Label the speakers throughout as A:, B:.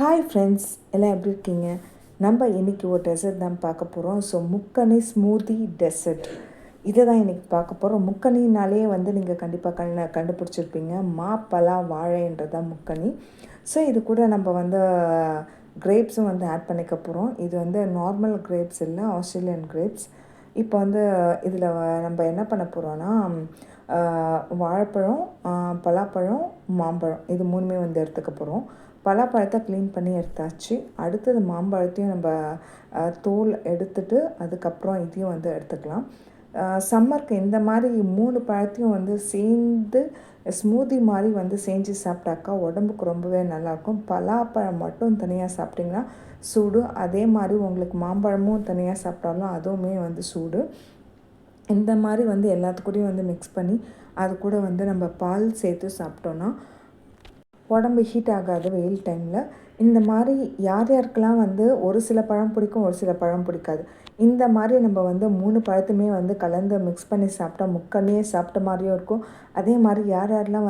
A: Hi friends, எல்லாம் எப்படி இருக்கீங்க? நம்ம இன்றைக்கி ஒரு டெசர்ட் தான் பார்க்க போகிறோம். ஸோ முக்கனி ஸ்மூதி டெசர்ட் இதை தான் இன்றைக்கி பார்க்க போகிறோம். முக்கனினாலே நீங்கள் கண்டிப்பாக கண்டுபிடிச்சிருப்பீங்க. பலா வாழைன்றது தான் முக்கனி. ஸோ இது கூட நம்ம கிரேப்ஸும் ஆட் பண்ணிக்க போகிறோம். இது நார்மல் கிரேப்ஸ் இல்லை, ஆஸ்திரேலியன் கிரேப்ஸ். இப்போ இதில் நம்ம என்ன பண்ண போகிறோன்னா, வாழைப்பழம், பலாப்பழம், மாம்பழம் இது மூணுமே எடுத்துக்க போகிறோம். பலாப்பழத்தை க்ளீன் பண்ணி எடுத்தாச்சு. அடுத்தது மாம்பழத்தையும் நம்ம தோல் எடுத்துட்டு அதுக்கப்புறம் இதையும் எடுத்துக்கலாம். சம்மருக்கு இந்த மாதிரி 3 பழத்தையும் சேர்ந்து ஸ்மூதி மாதிரி செஞ்சு சாப்பிட்டாக்கா உடம்புக்கு ரொம்பவே நல்லாயிருக்கும். பலாப்பழம் மட்டும் தனியாக சாப்பிட்டிங்கன்னா சூடு. அதே மாதிரி உங்களுக்கு மாம்பழமும் தனியாக சாப்பிட்டாலும் அதுவுமே சூடு. இந்த மாதிரி எல்லாத்துக்கூடையும் மிக்ஸ் பண்ணி அது கூட நம்ம பால் சேர்த்து சாப்பிட்டோன்னா உடம்பு ஹீட் ஆகாது வெயில் டைமில். இந்த மாதிரி யார் யாருக்கெல்லாம் ஒரு சில பழம் பிடிக்கும், ஒரு சில பழம் பிடிக்காது. இந்த மாதிரி நம்ம 3 பழத்துமே கலந்து மிக்ஸ் பண்ணி சாப்பிட்டா முக்கனியே சாப்பிட்ட மாதிரியும் இருக்கும். அதே மாதிரி யார் யாரெல்லாம்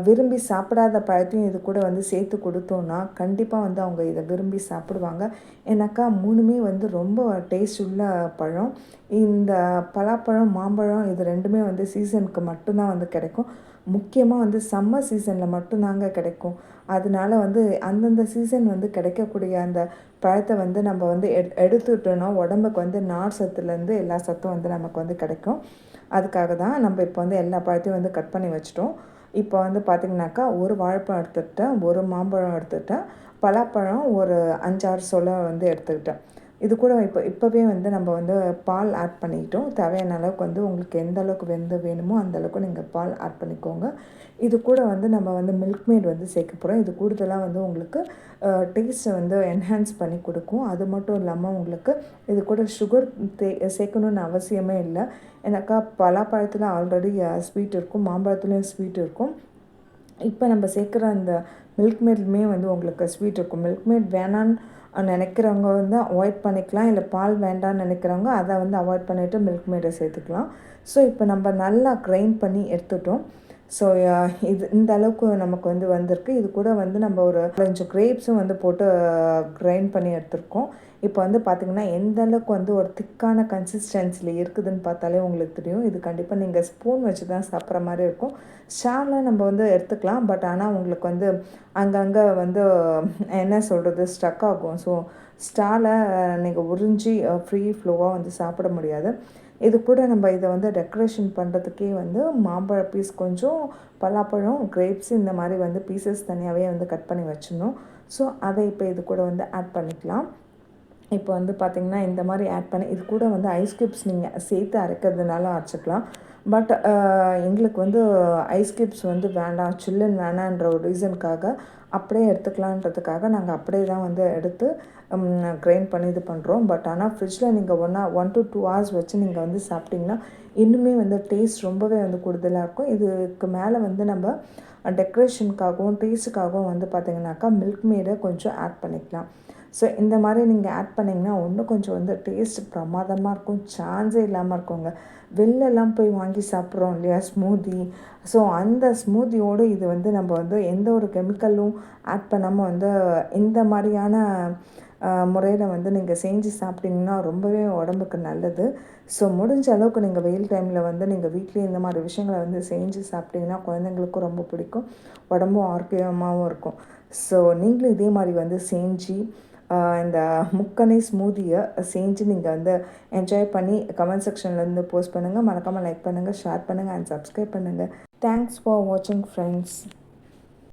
A: விரும்பி சாப்பிடாத பழத்தையும் இது கூட சேர்த்து கொடுத்தோன்னா கண்டிப்பாக அவங்க இதை விரும்பி சாப்பிடுவாங்க. ஏன்னாக்கா மூணுமே ரொம்ப டேஸ்ட் உள்ள பழம். இந்த பலாப்பழம், மாம்பழம் இது ரெண்டுமே சீசனுக்கு மட்டும்தான் கிடைக்கும். முக்கியமாக சம்மர் சீசனில் மட்டும்தாங்க கிடைக்கும். அதனால அந்தந்த சீசன் கிடைக்கக்கூடிய அந்த பழத்தை நம்ம எடுத்துட்டோன்னா உடம்புக்கு நார் சத்துலேருந்து எல்லா சத்தும் நமக்கு கிடைக்கும். அதுக்காக தான் நம்ம இப்போ எல்லா பழத்தையும் கட் பண்ணி வச்சிட்டோம். இப்போ பார்த்திங்கனாக்கா ஒரு வாழைப்பழம் எடுத்துக்கிட்டேன், ஒரு மாம்பழம் எடுத்துக்கிட்டேன், பலாப்பழம் ஒரு 5-6 சொலை எடுத்துக்கிட்டேன். இது கூட இப்போவே நம்ம பால் ஆட் பண்ணிக்கிட்டோம். தேவையான அளவுக்கு உங்களுக்கு எந்த அளவுக்கு வேணுமோ அந்தளவுக்கு நீங்கள் பால் ஆட் பண்ணிக்கோங்க. இது கூட நம்ம மில்க் மேட் சேர்க்க போகிறோம். இது கூடுதலாக உங்களுக்கு டேஸ்ட்டை என்ஹான்ஸ் பண்ணி கொடுக்கும். அது மட்டும் இல்லாமல் உங்களுக்கு இது கூட சுகர் சேர்க்கணுன்னு அவசியமே இல்லை. ஏன்னாக்கா பலாப்பழத்தில் ஆல்ரெடி ஸ்வீட் இருக்கும், மாம்பழத்துலேயும் ஸ்வீட் இருக்கும். இப்போ நம்ம சேர்க்குற அந்த மில்க் மேட்மே உங்களுக்கு ஸ்வீட் இருக்கும். மில்க் மேட் வேணான்னு நினைக்கிறவங்க அவாய்ட் பண்ணிக்கலாம். இல்லை பால் வேண்டான்னு நினைக்கிறவங்க அதை அவாய்ட் பண்ணிவிட்டு மில்க் மேடை சேர்த்துக்கலாம். ஸோ இப்போ நம்ம நல்லா கிரைண்ட் பண்ணி எடுத்துட்டோம். ஸோ இது இந்த அளவுக்கு நமக்கு வந்திருக்கு. இது கூட நம்ம ஒரு 5 கிரேப்ஸும் போட்டு கிரைண்ட் பண்ணி எடுத்துருக்கோம். இப்போ பார்த்திங்கன்னா எந்த அளவுக்கு ஒரு திக்கான கன்சிஸ்டன்சியில் இருக்குதுன்னு பார்த்தாலே உங்களுக்கு தெரியும். இது கண்டிப்பாக நீங்கள் ஸ்பூன் வச்சு தான் சாப்பிட்ற மாதிரி இருக்கும். ஸ்டாரில் நம்ம எடுத்துக்கலாம். பட் ஆனால் உங்களுக்கு அங்கங்கே என்ன சொல்கிறது ஸ்டக் ஆகும். ஸோ ஸ்டாரில் நீங்கள் உறிஞ்சி ஃப்ரீ ஃப்ளோவாக சாப்பிட முடியாது. இது கூட நம்ம இதை டெக்கரேஷன் பண்ணுறதுக்கே மாம்பழ பீஸ் கொஞ்சம், பலாப்பழம், கிரேப்ஸ் இந்த மாதிரி பீசஸ் தனியாகவே கட் பண்ணி வச்சிடணும். ஸோ அதை இப்போ இது கூட ஆட் பண்ணிக்கலாம். இப்போ பார்த்திங்கன்னா இந்த மாதிரி ஆட் பண்ணி இது கூட ஐஸ் க்யூப்ஸ் நீங்கள் சேர்த்து அரைக்கிறதுனால அரைச்சிக்கலாம். பட் எங்களுக்கு ஐஸ் க்யூப்ஸ் வேண்டாம், சில்லுன்னு வேணான்ற ஒரு ரீசனுக்காக அப்படியே எடுத்துக்கலான்றதுக்காக நாங்கள் அப்படியே தான் எடுத்து கிரைண்ட் பண்ணி இது பண்ணுறோம். பட் ஆனால் ஃப்ரிட்ஜில் நீங்கள் 1 to 2 hours வச்சு நீங்கள் சாப்பிட்டிங்கன்னா இன்னுமே டேஸ்ட் ரொம்பவே கூடுதலாக இருக்கும். இதுக்கு மேலே நம்ம டெக்கரேஷனுக்காகவும் டேஸ்ட்டுக்காகவும் பார்த்திங்கனாக்கா மில்க் மேடை கொஞ்சம் ஆட் பண்ணிக்கலாம். ஸோ இந்த மாதிரி நீங்கள் ஆட் பண்ணிங்கன்னா இன்னும் கொஞ்சம் டேஸ்ட் பிரமாதமாக இருக்கும். சான்ஸே இல்லாமல் இருக்குங்க. வெளிலலாம் போய் வாங்கி சாப்பிட்றோம் இல்லையா ஸ்மூதி. ஸோ அந்த ஸ்மூதியோடு இது நம்ம எந்த ஒரு கெமிக்கலும் ஆட் பண்ணாமல் இந்த மாதிரியான முறையில் நீங்கள் செஞ்சு சாப்பிட்டிங்கன்னா ரொம்பவே உடம்புக்கு நல்லது. ஸோ முடிஞ்ச அளவுக்கு நீங்கள் வெயில் டைமில் நீங்கள் வீட்லேயே இந்த மாதிரி விஷயங்களை செஞ்சு சாப்பிட்டிங்கன்னா குழந்தைங்களுக்கும் ரொம்ப பிடிக்கும், உடம்பும் ஆரோக்கியமாகவும் இருக்கும். ஸோ நீங்களும் இதே மாதிரி செஞ்சு இந்த முக்கனி ஸ்மூதியை செஞ்சு நீங்கள் என்ஜாய் பண்ணி கமெண்ட் செக்ஷன்லேருந்து போஸ்ட் பண்ணுங்கள். மறக்காமல் லைக் பண்ணுங்கள், ஷேர் பண்ணுங்கள் அண்ட் சப்ஸ்கிரைப் பண்ணுங்கள். தேங்க்ஸ் ஃபார் வாட்சிங் ஃப்ரெண்ட்ஸ்.